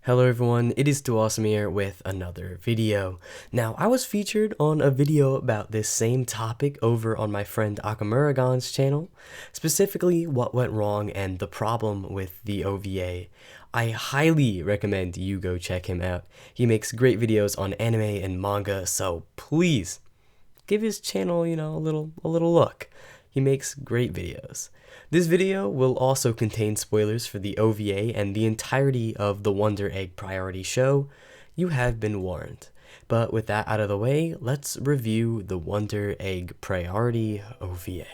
Hello everyone, it is TooAwesome here with another video. Now, I was featured on a video about this same topic over on my friend Akamuragan's channel, specifically what went wrong and the problem with the OVA. I highly recommend you go check him out. He makes great videos on anime and manga, so please give his channel, a little look. He makes great videos. This video will also contain spoilers for the OVA and the entirety of the Wonder Egg Priority show. You have been warned. But with that out of the way, let's review the Wonder Egg Priority OVA.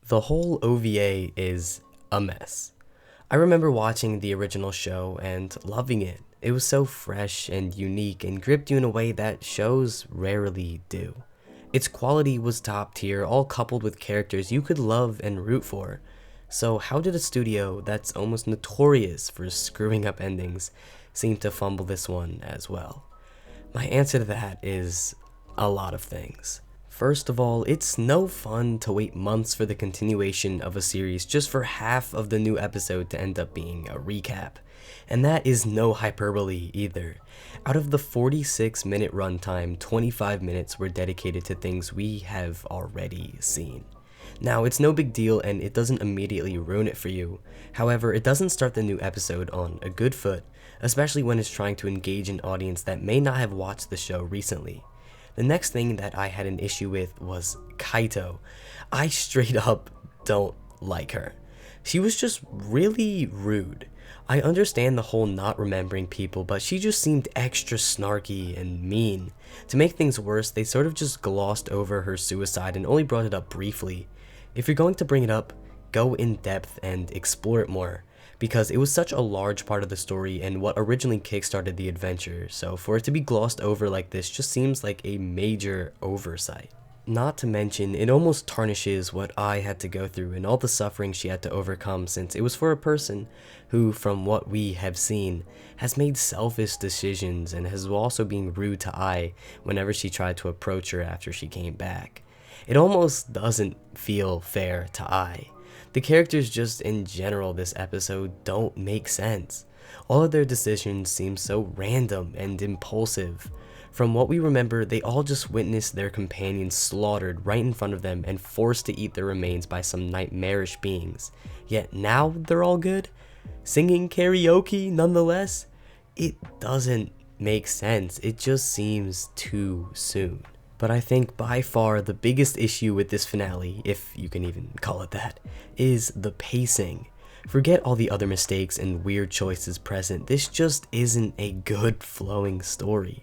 The whole OVA is a mess. I remember watching the original show and loving it. It was so fresh and unique and gripped you in a way that shows rarely do. Its quality was top tier, all coupled with characters you could love and root for. So how did a studio that's almost notorious for screwing up endings seem to fumble this one as well? My answer to that is a lot of things. First of all, it's no fun to wait months for the continuation of a series just for half of the new episode to end up being a recap. And that is no hyperbole either. Out of the 46-minute runtime, 25 minutes were dedicated to things we have already seen. Now, it's no big deal and it doesn't immediately ruin it for you. However, it doesn't start the new episode on a good foot, especially when it's trying to engage an audience that may not have watched the show recently. The next thing that I had an issue with was Koito. I straight up don't like her. She was just really rude. I understand the whole not remembering people, but she just seemed extra snarky and mean. To make things worse, they sort of just glossed over her suicide and only brought it up briefly. If you're going to bring it up, go in depth and explore it more, because it was such a large part of the story and what originally kickstarted the adventure, so for it to be glossed over like this just seems like a major oversight. Not to mention, it almost tarnishes what Ai had to go through and all the suffering she had to overcome, since it was for a person who, from what we have seen, has made selfish decisions and has also been rude to Ai whenever she tried to approach her after she came back. It almost doesn't feel fair to Ai. The characters just in general this episode don't make sense. All of their decisions seem so random and impulsive. From what we remember, they all just witnessed their companions slaughtered right in front of them and forced to eat their remains by some nightmarish beings. Yet now they're all good? Singing karaoke nonetheless? It doesn't make sense. It just seems too soon. But I think by far the biggest issue with this finale, if you can even call it that, is the pacing. Forget all the other mistakes and weird choices present, this just isn't a good flowing story.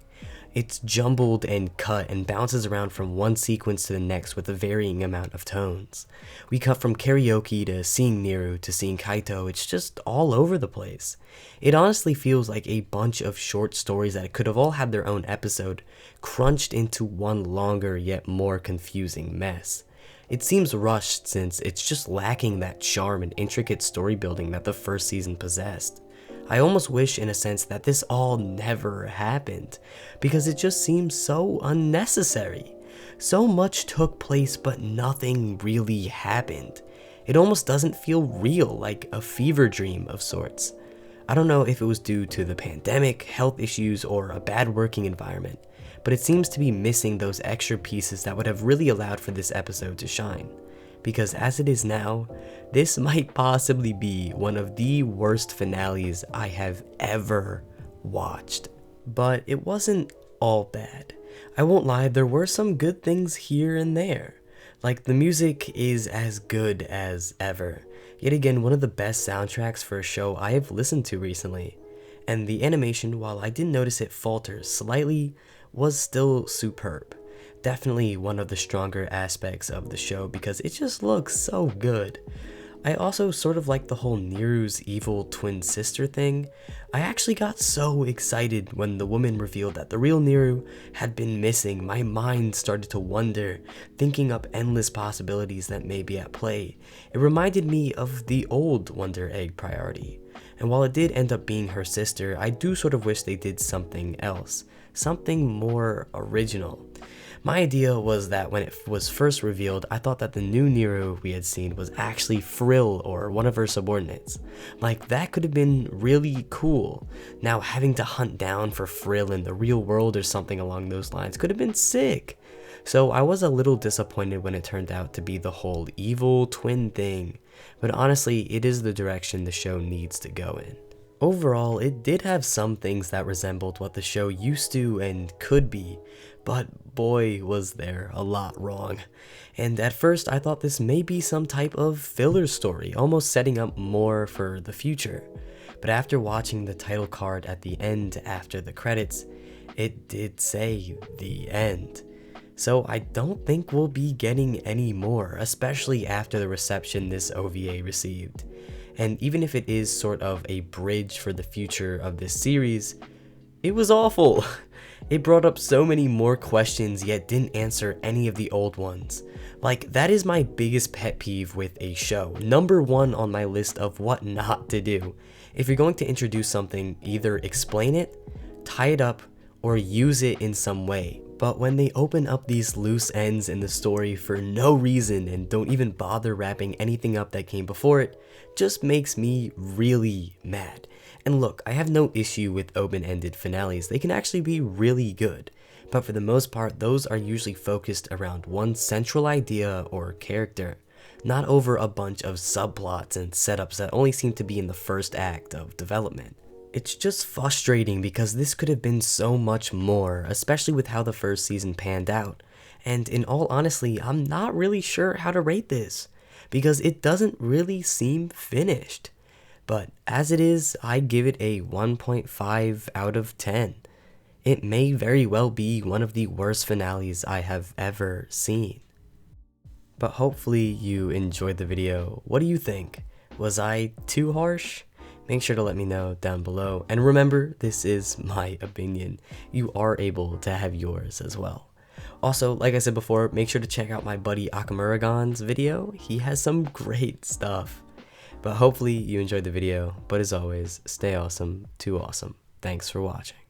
It's jumbled and cut and bounces around from one sequence to the next with a varying amount of tones. We cut from karaoke to seeing Neiru to seeing Koito, it's just all over the place. It honestly feels like a bunch of short stories that could have all had their own episode, crunched into one longer yet more confusing mess. It seems rushed since it's just lacking that charm and intricate story building that the first season possessed. I almost wish in a sense that this all never happened, because it just seems so unnecessary. So much took place but nothing really happened. It almost doesn't feel real, like a fever dream of sorts. I don't know if it was due to the pandemic, health issues, or a bad working environment, but it seems to be missing those extra pieces that would have really allowed for this episode to shine. Because as it is now, this might possibly be one of the worst finales I have ever watched. But it wasn't all bad. I won't lie, there were some good things here and there. Like, the music is as good as ever. Yet again, one of the best soundtracks for a show I have listened to recently. And the animation, while I did notice it falter slightly, was still superb. Definitely one of the stronger aspects of the show because it just looks so good. I also sort of like the whole Neiru's evil twin sister thing. I actually got so excited when the woman revealed that the real Neiru had been missing. My mind started to wonder, thinking up endless possibilities that may be at play. It reminded me of the old Wonder Egg Priority. And while it did end up being her sister, I do sort of wish they did something else, something more original. My idea was that when it was first revealed, I thought that the new Neiru we had seen was actually Frill, or one of her subordinates. Like, that could have been really cool. Now, having to hunt down for Frill in the real world or something along those lines could have been sick. So I was a little disappointed when it turned out to be the whole evil twin thing. But honestly, it is the direction the show needs to go in. Overall, it did have some things that resembled what the show used to and could be, but boy was there a lot wrong. And at first I thought this may be some type of filler story, almost setting up more for the future. But after watching the title card at the end after the credits, it did say the end. So I don't think we'll be getting any more, especially after the reception this OVA received. And even if it is sort of a bridge for the future of this series, it was awful. It brought up so many more questions yet didn't answer any of the old ones. Like, that is my biggest pet peeve with a show. Number one on my list of what not to do. If you're going to introduce something, either explain it, tie it up, or use it in some way. But when they open up these loose ends in the story for no reason and don't even bother wrapping anything up that came before it, just makes me really mad. And look, I have no issue with open-ended finales, they can actually be really good. But for the most part, those are usually focused around one central idea or character, not over a bunch of subplots and setups that only seem to be in the first act of development. It's just frustrating because this could have been so much more, especially with how the first season panned out. And in all honesty, I'm not really sure how to rate this, because it doesn't really seem finished. But as it is, I give it a 1.5 out of 10. It may very well be one of the worst finales I have ever seen. But hopefully you enjoyed the video. What do you think? Was I too harsh? Make sure to let me know down below. And remember, this is my opinion. You are able to have yours as well. Also, like I said before, make sure to check out my buddy Akamuragon's video. He has some great stuff. But hopefully you enjoyed the video. But as always, stay awesome, too awesome. Thanks for watching.